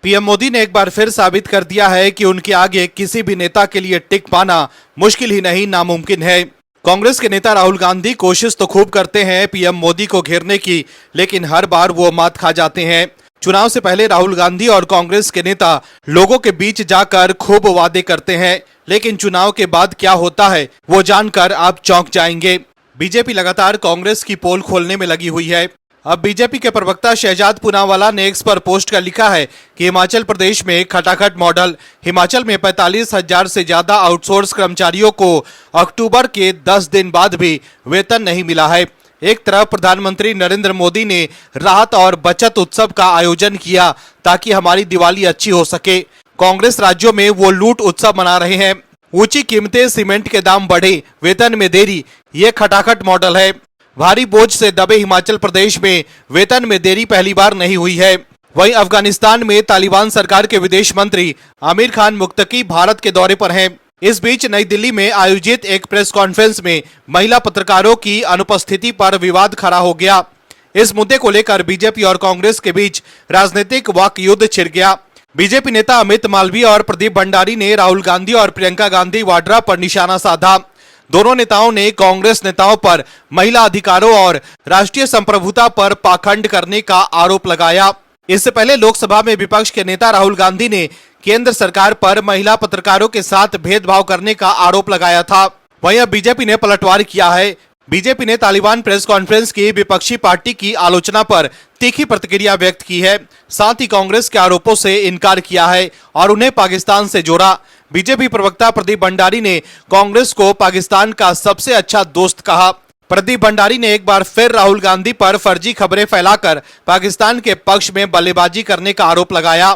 PM Modi ने एक बार फिर साबित कर दिया है कि उनके आगे किसी भी नेता के लिए टिक पाना मुश्किल ही नहीं नामुमकिन है। कांग्रेस के नेता राहुल गांधी कोशिश तो खूब करते हैं पीएम मोदी को घेरने की, लेकिन हर बार वो मात खा जाते हैं। चुनाव से पहले राहुल गांधी और कांग्रेस के नेता लोगों के बीच जाकर खूब वादे करते हैं, लेकिन चुनाव के बाद क्या होता है वो जानकर आप चौंक जाएंगे। बीजेपी लगातार कांग्रेस की पोल खोलने में लगी हुई है। अब बीजेपी के प्रवक्ता शहजाद पूनावाला ने एक्स पर पोस्ट कर लिखा है कि हिमाचल प्रदेश में खटाखट मॉडल। हिमाचल में 45,000 से ज्यादा आउटसोर्स कर्मचारियों को अक्टूबर के 10 दिन बाद भी वेतन नहीं मिला है। एक तरफ प्रधानमंत्री नरेंद्र मोदी ने राहत और बचत उत्सव का आयोजन किया ताकि हमारी दिवाली अच्छी हो सके। कांग्रेस राज्यों में वो लूट उत्सव मना रहे हैं। ऊंची कीमतें, सीमेंट के दाम बढ़े, वेतन में देरी, ये खटाखट मॉडल है। भारी बोझ से दबे हिमाचल प्रदेश में वेतन में देरी पहली बार नहीं हुई है। वहीं अफगानिस्तान में तालिबान सरकार के विदेश मंत्री आमिर खान मुत्तकी भारत के दौरे पर हैं। इस बीच नई दिल्ली में आयोजित एक प्रेस कॉन्फ्रेंस में महिला पत्रकारों की अनुपस्थिति पर विवाद खड़ा हो गया। इस मुद्दे को लेकर बीजेपी और कांग्रेस के बीच राजनीतिक वाक युद्ध छिड़ गया। बीजेपी नेता अमित मालवीय और प्रदीप भंडारी ने राहुल गांधी और प्रियंका गांधी वाड्रा पर निशाना साधा। दोनों नेताओं ने कांग्रेस नेताओं पर महिला अधिकारों और राष्ट्रीय संप्रभुता पर पाखंड करने का आरोप लगाया। इससे पहले लोकसभा में विपक्ष के नेता राहुल गांधी ने केंद्र सरकार पर महिला पत्रकारों के साथ भेदभाव करने का आरोप लगाया था। वहीं अब बीजेपी ने पलटवार किया है। बीजेपी ने तालिबान प्रेस कॉन्फ्रेंस की विपक्षी पार्टी की आलोचना पर तीखी प्रतिक्रिया व्यक्त की है। साथ ही कांग्रेस के आरोपों से इनकार किया है और उन्हें पाकिस्तान से जोड़ा। बीजेपी प्रवक्ता प्रदीप भंडारी ने कांग्रेस को पाकिस्तान का सबसे अच्छा दोस्त कहा। प्रदीप भंडारी ने एक बार फिर राहुल गांधी पर फर्जी खबरें फैलाकर पाकिस्तान के पक्ष में बल्लेबाजी करने का आरोप लगाया।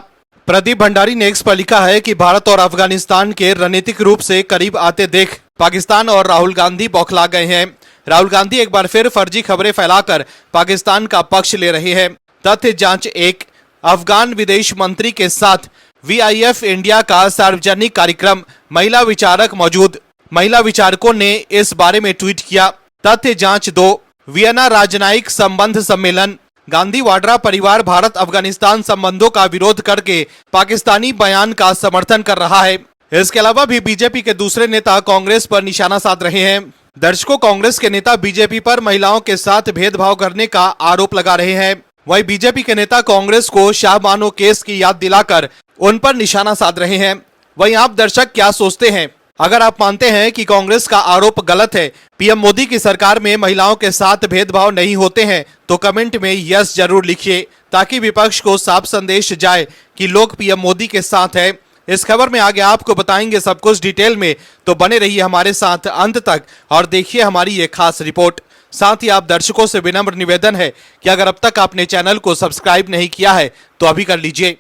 प्रदीप भंडारी ने एक्स पर लिखा है कि भारत और अफगानिस्तान के रणनीतिक रूप से करीब आते देख पाकिस्तान और राहुल गांधी बौखला गए हैं। राहुल गांधी एक बार फिर फर्जी खबरें फैलाकर पाकिस्तान का पक्ष ले रहे हैं। तथ्य जांच 1, अफगान विदेश मंत्री के साथ VIF इंडिया का सार्वजनिक कार्यक्रम, महिला विचारक मौजूद। महिला विचारकों ने इस बारे में ट्वीट किया। तथ्य जांच 2, वियना राजनयिक संबंध सम्मेलन, गांधी वाड्रा परिवार भारत अफगानिस्तान संबंधों का विरोध करके पाकिस्तानी बयान का समर्थन कर रहा है। इसके अलावा भी बीजेपी के दूसरे नेता कांग्रेस पर निशाना साध रहे हैं। दर्शकों, कांग्रेस के नेता बीजेपी पर महिलाओं के साथ भेदभाव करने का आरोप लगा रहे हैं। वहीं बीजेपी के नेता कांग्रेस को शाहबानो केस की याद दिलाकर उन पर निशाना साध रहे हैं। वहीं आप दर्शक क्या सोचते हैं? अगर आप मानते हैं कि कांग्रेस का आरोप गलत है, पीएम मोदी की सरकार में महिलाओं के साथ भेदभाव नहीं होते हैं, तो कमेंट में यस जरूर लिखिए ताकि विपक्ष को साफ संदेश जाए कि लोग पीएम मोदी के साथ हैं। इस खबर में आगे आपको बताएंगे सब कुछ डिटेल में, तो बने रहिए हमारे साथ अंत तक और देखिए हमारी ये खास रिपोर्ट। साथ ही आप दर्शकों से विनम्र निवेदन है कि अगर अब तक आपने चैनल को सब्सक्राइब नहीं किया है तो अभी कर लीजिए।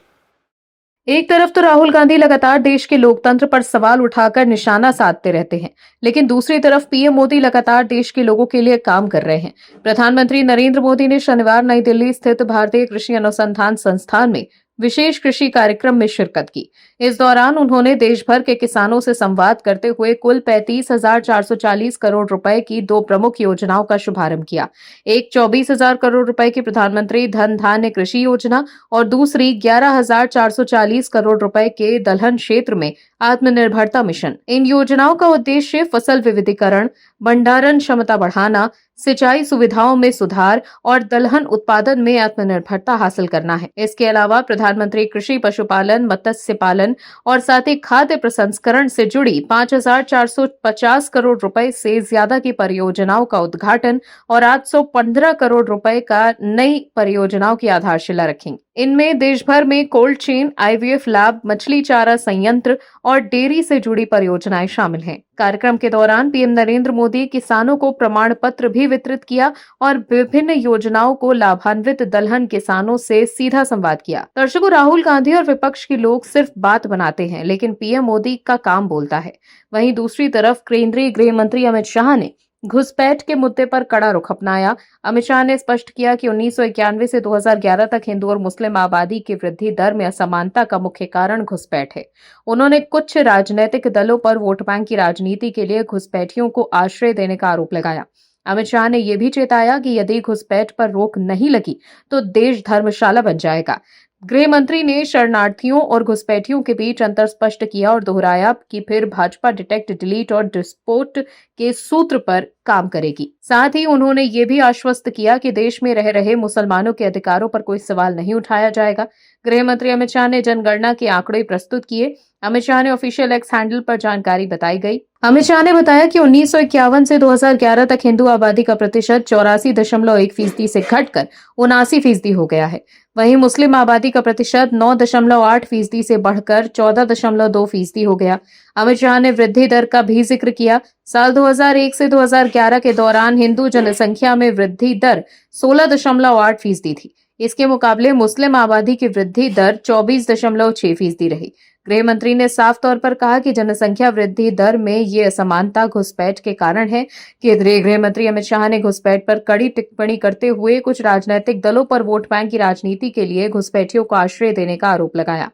एक तरफ तो राहुल गांधी लगातार देश के लोकतंत्र पर सवाल उठाकर निशाना साधते रहते हैं, लेकिन दूसरी तरफ पीएम मोदी लगातार देश के लोगों के लिए काम कर रहे हैं। प्रधानमंत्री नरेंद्र मोदी ने शनिवार नई दिल्ली स्थित भारतीय कृषि अनुसंधान संस्थान में विशेष कृषि कार्यक्रम में शिरकत की। इस दौरान उन्होंने देश भर के किसानों से संवाद करते हुए कुल 35,440 करोड़ रुपए की 2 प्रमुख योजनाओं का शुभारंभ किया। एक 24,000 करोड़ रुपए की प्रधानमंत्री धन धान्य कृषि योजना और दूसरी 11,440 करोड़ रुपए के दलहन क्षेत्र में आत्मनिर्भरता मिशन। इन योजनाओं का उद्देश्य फसल विविधीकरण, भंडारण क्षमता बढ़ाना, सिंचाई सुविधाओं में सुधार और दलहन उत्पादन में आत्मनिर्भरता हासिल करना है। इसके अलावा प्रधानमंत्री कृषि, पशुपालन, मत्स्य पालन और साथ ही खाद्य प्रसंस्करण से जुड़ी 5,450 करोड़ रुपए से ज्यादा की परियोजनाओं का उद्घाटन और 815 करोड़ रुपए का नई परियोजनाओं की आधारशिला रखेंगे। इनमें देश भर में कोल्ड चेन, IVF लैब, मछली चारा संयंत्र और डेयरी से जुड़ी परियोजनाएं शामिल हैं। कार्यक्रम के दौरान पीएम नरेंद्र मोदी किसानों को प्रमाण पत्र भी वितरित किया और विभिन्न योजनाओं को लाभान्वित दलहन किसानों से सीधा संवाद किया। दर्शकों, राहुल गांधी और विपक्ष के लोग सिर्फ बात बनाते हैं, लेकिन पीएम मोदी का काम बोलता है। वहीं दूसरी तरफ केंद्रीय गृह मंत्री अमित शाह ने घुसपैठ के मुद्दे पर कड़ा रुख अपनाया। अमित शाह ने स्पष्ट किया कि 1991 से 2011 तक हिंदू और मुस्लिम आबादी की वृद्धि दर में असमानता का मुख्य कारण घुसपैठ है। उन्होंने कुछ राजनीतिक दलों पर वोट बैंक की राजनीति के लिए घुसपैठियों को आश्रय देने का आरोप लगाया। अमित शाह ने यह भी चेताया कि यदि घुसपैठ पर रोक नहीं लगी तो देश धर्मशाला बन जाएगा। गृह मंत्री ने शरणार्थियों और घुसपैठियों के बीच अंतर स्पष्ट किया और दोहराया कि फिर भाजपा डिटेक्ट, डिलीट और डिस्पोट के सूत्र पर काम करेगी। साथ ही उन्होंने ये भी आश्वस्त किया कि देश में रह रहे मुसलमानों के अधिकारों पर कोई सवाल नहीं उठाया जाएगा। गृह मंत्री अमित शाह ने जनगणना के आंकड़े प्रस्तुत किए। अमित शाह ने ऑफिशियल एक्स हैंडल पर जानकारी बताई गई। अमित शाह ने बताया कि 1951 से 2011 तक हिंदू आबादी का प्रतिशत 84.1% से घटकर 79% हो गया है। वहीं मुस्लिम आबादी का प्रतिशत 9.8% से बढ़कर 14.2% हो गया। अमित शाह ने वृद्धि दर का भी जिक्र किया। साल 2001 से 2011 के दौरान हिंदू जनसंख्या में वृद्धि दर 16.8% थी। इसके मुकाबले मुस्लिम आबादी की वृद्धि दर 24.6% रही। गृह मंत्री ने साफ तौर पर कहा कि जनसंख्या वृद्धि दर में ये असमानता घुसपैठ के कारण है। केंद्रीय गृह मंत्री अमित शाह ने घुसपैठ पर कड़ी टिप्पणी करते हुए कुछ राजनीतिक दलों पर वोट बैंक की राजनीति के लिए घुसपैठियों को आश्रय देने का आरोप लगाया।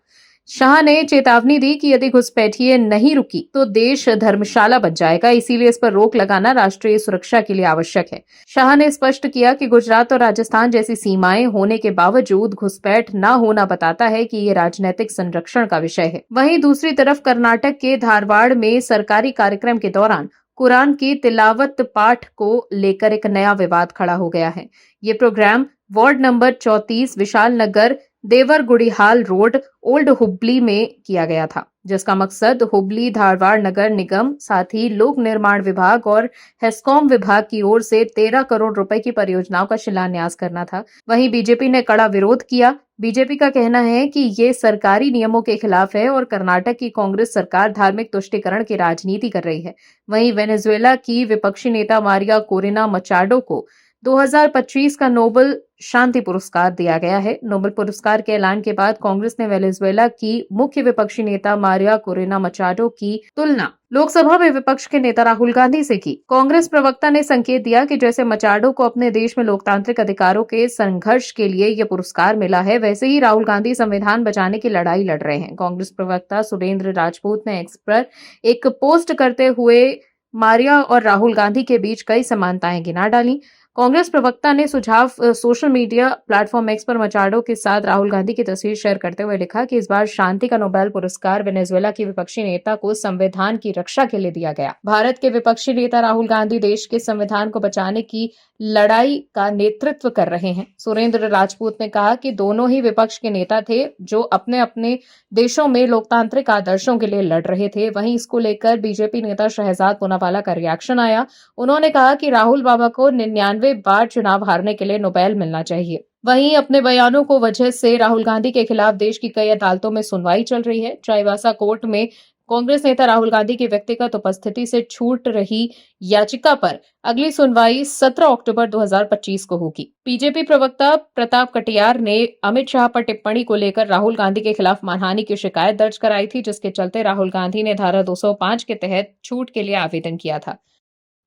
शाह ने चेतावनी दी कि यदि घुसपैठिए नहीं रुकी तो देश धर्मशाला बन जाएगा, इसीलिए इस पर रोक लगाना राष्ट्रीय सुरक्षा के लिए आवश्यक है। शाह ने स्पष्ट किया कि गुजरात और राजस्थान जैसी सीमाएं होने के बावजूद घुसपैठ न होना बताता है कि ये राजनीतिक संरक्षण का विषय है। वहीं दूसरी तरफ कर्नाटक के धारवाड़ में सरकारी कार्यक्रम के दौरान कुरान की तिलावत पाठ को लेकर एक नया विवाद खड़ा हो गया है। ये programme ward number 34 Vishal Nagar देवरगुड़ीहाल road old Hubli में किया गया था, जिसका मकसद हुबली धारवाड़ नगर निगम, साथ ही लोक निर्माण विभाग और हेस्कॉम विभाग की ओर से 13 करोड़ रुपए की परियोजनाओं का शिलान्यास करना था। वहीं बीजेपी ने कड़ा विरोध किया। बीजेपी का कहना है कि ये सरकारी नियमों के खिलाफ है और कर्नाटक की कांग्रेस सरकार धार्मिक तुष्टीकरण की राजनीति कर रही है। वहीं वेनेजुएला की विपक्षी नेता मारिया कोरेना मचाडो को 2025 का नोबेल शांति पुरस्कार दिया गया है। नोबेल पुरस्कार के ऐलान के बाद कांग्रेस ने वेनेजुएला की मुख्य विपक्षी नेता मारिया कोरेना मचाडो की तुलना लोकसभा में विपक्ष के नेता राहुल गांधी से की। कांग्रेस प्रवक्ता ने संकेत दिया कि जैसे मचाडो को अपने देश में लोकतांत्रिक अधिकारों के संघर्ष के लिए यह पुरस्कार मिला है, वैसे ही राहुल गांधी संविधान बचाने की लड़ाई लड़ रहे हैं। कांग्रेस प्रवक्ता सुरेंद्र राजपूत ने एक्स पर एक पोस्ट करते हुए मारिया और राहुल गांधी के बीच कई समानताएं गिना डाली। कांग्रेस प्रवक्ता ने सोशल मीडिया प्लेटफॉर्म एक्स पर मचाडो के साथ राहुल गांधी की तस्वीर शेयर करते हुए लिखा कि इस बार शांति का नोबेल पुरस्कार वेनेजुएला की विपक्षी नेता को संविधान की रक्षा के लिए दिया गया। भारत के विपक्षी नेता राहुल गांधी देश के संविधान को बचाने की लड़ाई का नेतृत्व कर रहे हैं। सुरेंद्र राजपूत ने कहा कि दोनों ही विपक्ष के नेता थे जो अपने अपने देशों में लोकतांत्रिक आदर्शों के लिए लड़ रहे थे। वहीं इसको लेकर बीजेपी नेता शहजाद पूनावाला का रिएक्शन आया। उन्होंने कहा कि राहुल बाबा को 99 बार चुनाव हारने के लिए नोबेल मिलना चाहिए। वहीं अपने बयानों को वजह से राहुल गांधी के खिलाफ देश की कई अदालतों में सुनवाई चल रही है। चाईबासा कोर्ट में कांग्रेस नेता राहुल गांधी की व्यक्तिगत उपस्थिति से छूट रही याचिका पर अगली सुनवाई 17 अक्टूबर 2025 को होगी। बीजेपी प्रवक्ता प्रताप कटियार ने अमित शाह पर टिप्पणी को लेकर राहुल गांधी के खिलाफ मानहानि की शिकायत दर्ज कराई थी, जिसके चलते राहुल गांधी ने धारा 205 के तहत छूट के लिए आवेदन किया था।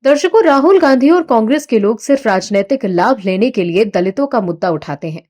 दर्शकों, राहुल गांधी और कांग्रेस के लोग सिर्फ राजनीतिक लाभ लेने के लिए दलितों का मुद्दा उठाते हैं।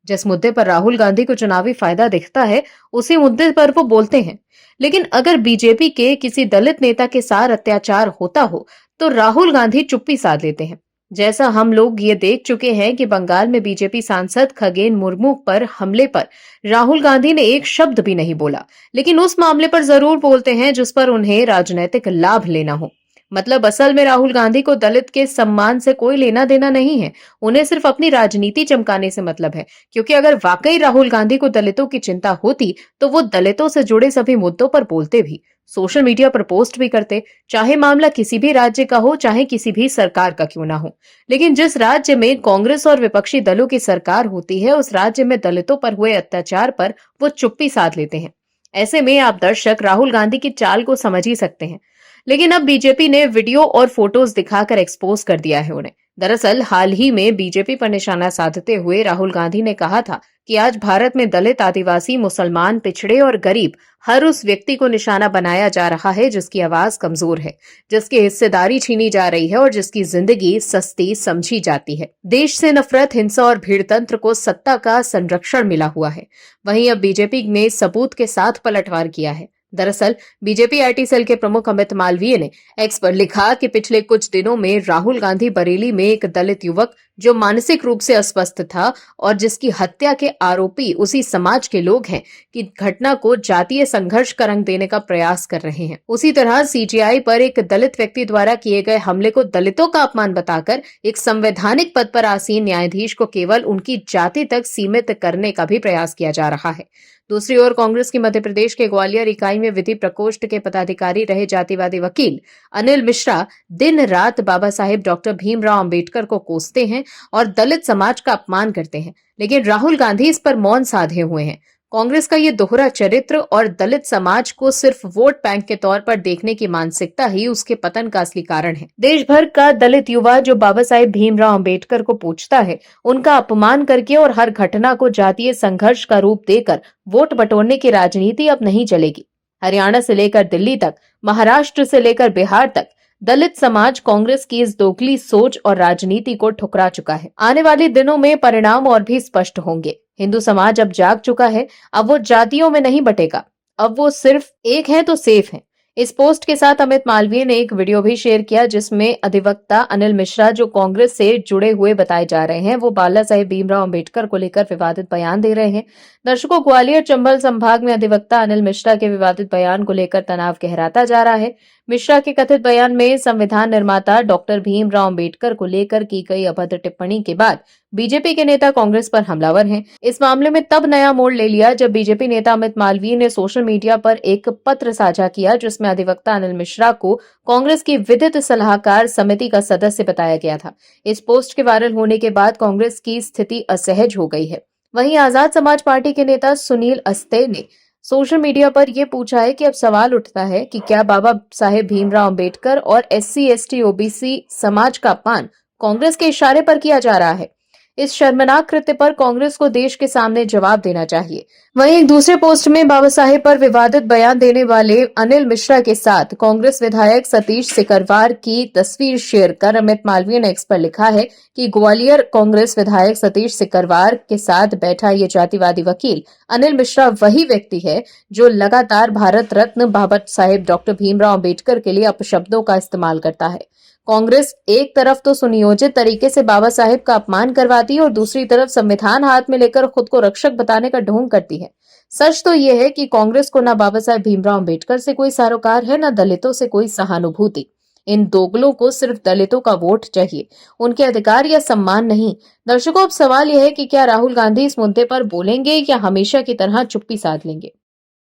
जिस मुद्दे पर राहुल गांधी को चुनावी फायदा दिखता है, उसी मुद्दे पर वो बोलते हैं। लेकिन अगर बीजेपी के किसी दलित नेता के साथ अत्याचार होता हो तो राहुल गांधी चुप्पी साध लेते हैं। जैसा हम लोग ये देख चुके हैं कि बंगाल में बीजेपी सांसद खगेन मुर्मू पर हमले पर राहुल गांधी ने एक शब्द भी नहीं बोला, लेकिन उस मामले पर जरूर बोलते हैं जिस पर उन्हें राजनीतिक लाभ लेना हो। मतलब असल में राहुल गांधी को दलित के सम्मान से कोई लेना देना नहीं है, उन्हें सिर्फ अपनी राजनीति चमकाने से मतलब है। क्योंकि अगर वाकई राहुल गांधी को दलितों की चिंता होती तो वो दलितों से जुड़े सभी मुद्दों पर बोलते भी, सोशल मीडिया पर पोस्ट भी करते, चाहे मामला किसी भी राज्य का हो, चाहे किसी भी सरकार का क्यों ना हो। लेकिन जिस राज्य में कांग्रेस और विपक्षी दलों की सरकार होती है, उस राज्य में दलितों पर हुए अत्याचार पर वो चुप्पी साध लेते हैं। ऐसे में आप दर्शक राहुल गांधी की चाल को समझ ही सकते हैं। लेकिन अब बीजेपी ने वीडियो और फोटोज दिखाकर एक्सपोज कर दिया है उन्हें। दरअसल हाल ही में बीजेपी पर निशाना साधते हुए राहुल गांधी ने कहा था कि आज भारत में दलित, आदिवासी, मुसलमान, पिछड़े और गरीब हर उस व्यक्ति को निशाना बनाया जा रहा है जिसकी आवाज कमजोर है, जिसकी हिस्सेदारी छीनी जा रही है और जिसकी जिंदगी सस्ती समझी जाती है। देश से नफरत, हिंसा और भीड़तंत्र को सत्ता का संरक्षण मिला हुआ है। वहीं अब बीजेपी ने सबूत के साथ पलटवार किया है। दरअसल बीजेपी आईटी सेल के प्रमुख अमित मालवीय ने एक्स पर लिखा कि पिछले कुछ दिनों में राहुल गांधी बरेली में एक दलित युवक जो मानसिक रूप से अस्वस्थ था और जिसकी हत्या के आरोपी उसी समाज के लोग हैं कि घटना को जातीय संघर्ष का रंग देने का प्रयास कर रहे हैं। उसी तरह सीजेआई पर एक दलित व्यक्ति द्वारा किए गए हमले को दलितों का अपमान बताकर एक संवैधानिक पद पर आसीन न्यायाधीश को केवल उनकी जाति तक सीमित करने का भी प्रयास किया जा रहा है। दूसरी ओर कांग्रेस की मध्य प्रदेश के ग्वालियर इकाई में विधि प्रकोष्ठ के पदाधिकारी रहे जातिवादी वकील अनिल मिश्रा दिन रात बाबा साहेब डॉक्टर भीमराव अंबेडकर को कोसते हैं और दलित समाज का अपमान करते हैं, लेकिन राहुल गांधी इस पर मौन साधे हुए हैं। कांग्रेस का ये दोहरा चरित्र और दलित समाज को सिर्फ वोट बैंक के तौर पर देखने की मानसिकता ही उसके पतन का असली कारण है। देश भर का दलित युवा जो बाबा साहेब भीमराव अंबेडकर को पूजता है, उनका अपमान करके और हर घटना को जातीय संघर्ष का रूप देकर वोट बटोरने की राजनीति अब नहीं चलेगी। हरियाणा से लेकर दिल्ली तक, महाराष्ट्र से लेकर बिहार तक दलित समाज कांग्रेस की इस दोगली सोच और राजनीति को ठुकरा चुका है। आने वाले दिनों में परिणाम और भी स्पष्ट होंगे। हिंदू समाज अब जाग चुका है। अब वो जातियों में नहीं बटेगा, अब वो सिर्फ एक है तो सेफ है। इस पोस्ट के साथ अमित मालवीय ने एक वीडियो भी शेयर किया जिसमें अधिवक्ता अनिल मिश्रा, जो कांग्रेस से जुड़े हुए बताए जा रहे हैं, वो बाला साहेब भीमराव अंबेडकर को लेकर विवादित बयान दे रहे हैं। दर्शकों, ग्वालियर चंबल संभाग में अधिवक्ता अनिल मिश्रा के विवादित बयान को लेकर तनाव गहराता जा रहा है। मिश्रा के कथित बयान में संविधान निर्माता डॉक्टर भीमराव अंबेडकर को लेकर की गई अभद्र टिप्पणी के बाद बीजेपी के नेता कांग्रेस पर हमलावर हैं। इस मामले में तब नया मोड़ ले लिया जब बीजेपी नेता अमित मालवीय ने सोशल मीडिया पर एक पत्र साझा किया जिसमें अधिवक्ता अनिल मिश्रा को कांग्रेस की विधिक सलाहकार समिति का सदस्य बताया गया था। इस पोस्ट के वायरल होने के बाद कांग्रेस की स्थिति असहज हो गई है। वहीं आजाद समाज पार्टी के नेता सुनील अस्ते ने सोशल मीडिया पर यह पूछा है कि अब सवाल उठता है कि क्या बाबा साहेब भीमराव अंबेडकर और SC ST OBC समाज का अपमान कांग्रेस के इशारे पर किया जा रहा है। इस शर्मनाक कृत्य पर कांग्रेस को देश के सामने जवाब देना चाहिए। वहीं एक दूसरे पोस्ट में बाबा साहेब पर विवादित बयान देने वाले अनिल मिश्रा के साथ कांग्रेस विधायक सतीश सिकरवार की तस्वीर शेयर कर अमित मालवीय ने एक्स पर लिखा है कि ग्वालियर कांग्रेस विधायक सतीश सिकरवार के साथ बैठा ये जातिवादी वकील अनिल मिश्रा वही व्यक्ति है जो लगातार भारत रत्न बाबा साहेब डॉक्टर भीमराव अंबेडकर के लिए अपशब्दों का इस्तेमाल करता है। कांग्रेस एक तरफ तो सुनियोजित तरीके से बाबा साहेब का अपमान करवाती है और दूसरी तरफ संविधान हाथ में लेकर खुद को रक्षक बताने का ढोंग करती है। सच तो यह है कि कांग्रेस को न बाबा साहेब भीमराव अंबेडकर से कोई सरोकार है, न दलितों से कोई सहानुभूति। इन दोगलों को सिर्फ दलितों का वोट चाहिए, उनके अधिकार या सम्मान नहीं। दर्शकों, अब सवाल यह है कि क्या राहुल गांधी इस मुद्दे पर बोलेंगे या हमेशा की तरह चुप्पी साध लेंगे।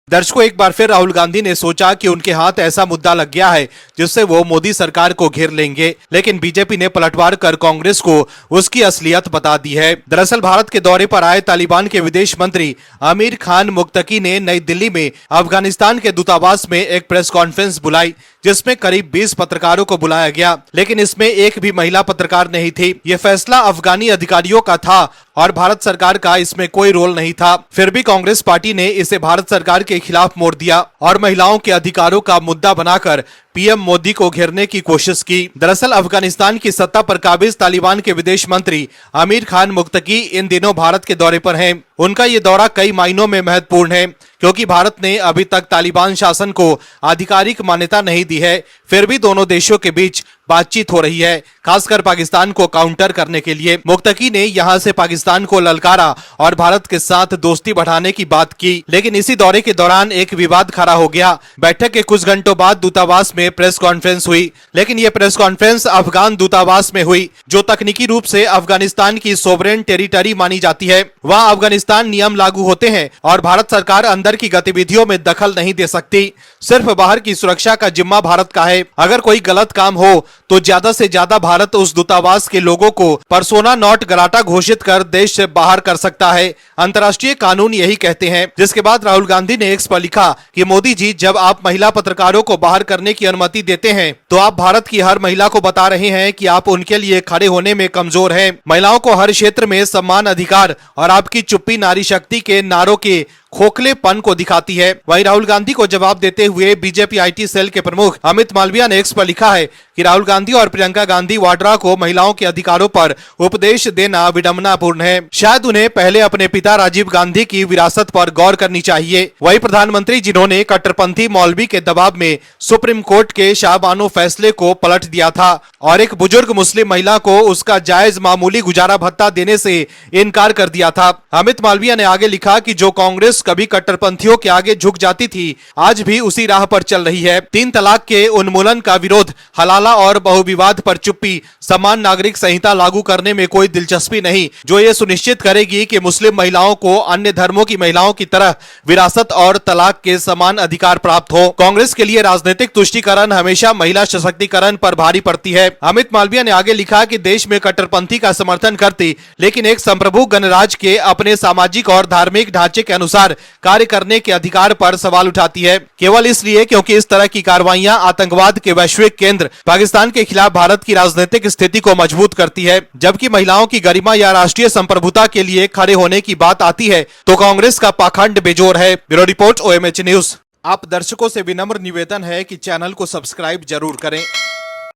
दर्शकों, एक बार फिर राहुल गांधी ने सोचा कि उनके हाथ ऐसा मुद्दा लग गया है जिससे वो मोदी सरकार को घेर लेंगे, लेकिन बीजेपी ने पलटवार कर कांग्रेस को उसकी असलियत बता दी है। दरअसल भारत के दौरे पर आए तालिबान के विदेश मंत्री आमिर खान मुक्तकी ने नई दिल्ली में अफगानिस्तान के दूतावास में एक प्रेस कॉन्फ्रेंस बुलाई जिसमें करीब 20 पत्रकारों को बुलाया गया, लेकिन इसमें एक भी महिला पत्रकार नहीं थी। ये फैसला अफगानी अधिकारियों का था और भारत सरकार का इसमें कोई रोल नहीं था। फिर भी कांग्रेस पार्टी ने इसे भारत सरकार के खिलाफ मोड़ दिया और महिलाओं के अधिकारों का मुद्दा बनाकर पीएम मोदी को घेरने की कोशिश की। दरअसल अफगानिस्तान की सत्ता पर काबिज तालिबान के विदेश मंत्री आमिर खान मुक्तकी इन दिनों भारत के दौरे पर हैं। उनका ये दौरा कई मायनों में महत्वपूर्ण है क्योंकि भारत ने अभी तक तालिबान शासन को आधिकारिक मान्यता नहीं दी है। फिर भी दोनों देशों के बीच बातचीत हो रही है, खासकर पाकिस्तान को काउंटर करने के लिए। मुक्तकी ने यहां से पाकिस्तान को ललकारा और भारत के साथ दोस्ती बढ़ाने की बात की, लेकिन इसी दौरे के दौरान एक विवाद खड़ा हो गया। बैठक के कुछ घंटों बाद दूतावास में प्रेस कॉन्फ्रेंस हुई, लेकिन यह प्रेस कॉन्फ्रेंस अफगान दूतावास में हुई जो तकनीकी रूप से अफगानिस्तान की सोवरेन टेरिटरी मानी जाती है। वहां अफगानिस्तान नियम लागू होते हैं और भारत सरकार अंदर की गतिविधियों में दखल नहीं दे सकती। सिर्फ बाहर की सुरक्षा का जिम्मा भारत का है। अगर कोई गलत काम हो तो ज्यादा से ज्यादा भारत उस दूतावास के लोगों को पर्सोना नॉट ग्राटा घोषित कर देश से बाहर कर सकता है। अंतर्राष्ट्रीय कानून यही कहते हैं। जिसके बाद राहुल गांधी ने एक्स पर लिखा कि मोदी जी, जब आप महिला पत्रकारों को बाहर करने की अनुमति देते हैं तो आप भारत की हर महिला को बता रहे हैं कि आप उनके लिए खड़े होने में कमजोर हैं। महिलाओं को हर क्षेत्र में सम्मान, अधिकार और आपकी चुप्पी नारी शक्ति के नारों के खोखलेपन को दिखाती है। वहीं राहुल गांधी को जवाब देते हुए बीजेपी आईटी सेल के प्रमुख अमित मालविया ने एक्स पर लिखा है कि राहुल गांधी और प्रियंका गांधी वाड्रा को महिलाओं के अधिकारों पर उपदेश देना विडंबनापूर्ण है। शायद उन्हें पहले अपने पिता राजीव गांधी की विरासत पर गौर करनी चाहिए। वही प्रधानमंत्री जिन्होंने कट्टरपंथी मौलवी के दबाव में सुप्रीम कोर्ट के शाहबानो फैसले को पलट दिया था और एक बुजुर्ग मुस्लिम महिला को उसका जायज मामूली गुजारा भत्ता देने से इनकार कर दिया था। अमित मालविया ने आगे लिखा कि जो कांग्रेस कभी कट्टरपंथियों के आगे झुक जाती थी, आज भी उसी राह पर चल रही है। 3 तलाक के उन्मूलन का विरोध, हलाला और बहुविवाद पर चुप्पी, समान नागरिक संहिता लागू करने में कोई दिलचस्पी नहीं, जो ये सुनिश्चित करेगी कि मुस्लिम महिलाओं को अन्य धर्मों की महिलाओं की तरह विरासत और तलाक के समान अधिकार प्राप्त हो। कांग्रेस के लिए राजनीतिक तुष्टीकरण हमेशा महिला सशक्तिकरण पर भारी पड़ती है। अमित मालविया ने आगे लिखा कि देश में कट्टरपंथी का समर्थन करती लेकिन एक संप्रभु गणराज्य के अपने सामाजिक और धार्मिक ढांचे के अनुसार कार्य करने के अधिकार पर सवाल उठाती है, केवल इसलिए क्योंकि इस तरह की कार्रवाइयां आतंकवाद के वैश्विक केंद्र पाकिस्तान के खिलाफ भारत की राजनीतिक स्थिति को मजबूत करती है। जबकि महिलाओं की गरिमा या राष्ट्रीय संप्रभुता के लिए खड़े होने की बात आती है तो कांग्रेस का पाखंड बेजोर है। Bureau report OMH news. आप दर्शकों से विनम्र निवेदन है कि चैनल को सब्सक्राइब जरूर करें।